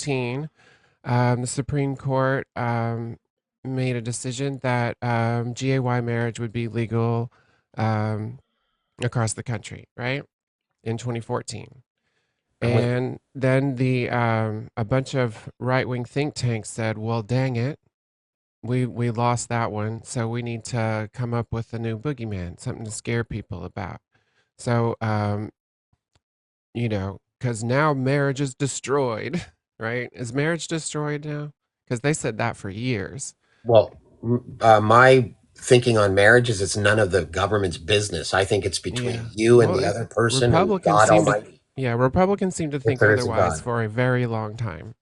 2016, the Supreme Court made a decision that GAY marriage would be legal um, across the country, right? In 2014. I'm with you. And then a bunch of right-wing think tanks said, "Well, dang it, we lost that one, so we need to come up with a new boogeyman, something to scare people about." So, because now marriage is destroyed, right? Is marriage destroyed now? Because they said that for years. Well, my thinking on marriage is it's none of the government's business. I think it's Yeah. between you and Well, the other person and Republicans God seem to, Almighty, yeah, Republicans seem to if think there is a otherwise God. for a very long time.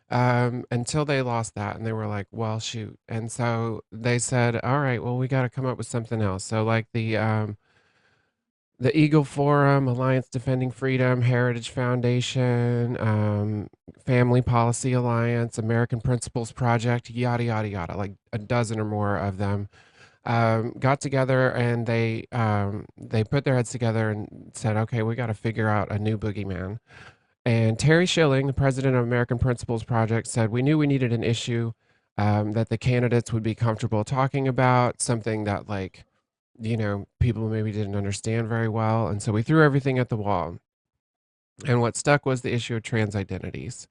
Until they lost that and they were like, well, shoot. And so they said, all right, well, we got to come up with something else. So like the Eagle Forum, Alliance Defending Freedom, Heritage Foundation, Family Policy Alliance, American Principles Project, yada, yada, yada, like a dozen or more of them got together and they put their heads together and said, okay, we got to figure out a new boogeyman. And Terry Schilling, the president of American Principles Project, said, we knew we needed an issue that the candidates would be comfortable talking about, something that, like, people maybe didn't understand very well. And so we threw everything at the wall. And what stuck was the issue of trans identities.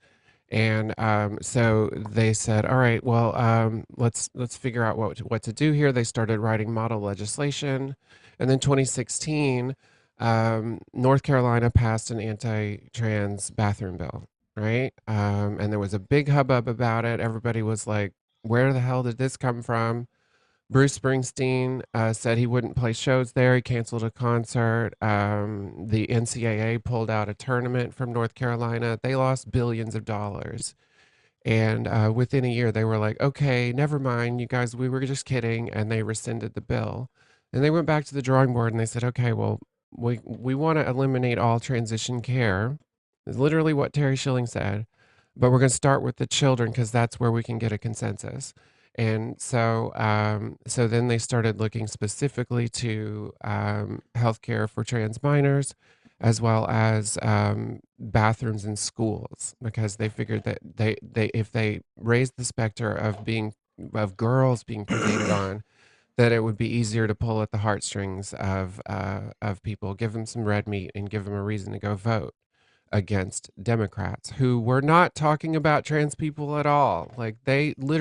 And so they said, "All right, well, let's figure out what to do here." They started writing model legislation, and then 2016, North Carolina passed an anti-trans bathroom bill, right? And there was a big hubbub about it. Everybody was like, "Where the hell did this come from?" Bruce Springsteen said he wouldn't play shows there. He canceled a concert. The NCAA pulled out a tournament from North Carolina. They lost billions of dollars. And within a year, they were like, okay, never mind, you guys, we were just kidding. And they rescinded the bill. And they went back to the drawing board and they said, okay, well, we want to eliminate all transition care. Is literally what Terry Schilling said. But we're going to start with the children because that's where we can get a consensus. And so then they started looking specifically to healthcare for trans minors, as well as bathrooms in schools, because they figured that they if they raised the specter of girls being predated on, that it would be easier to pull at the heartstrings of people, give them some red meat, and give them a reason to go vote against Democrats who were not talking about trans people at all. Like they literally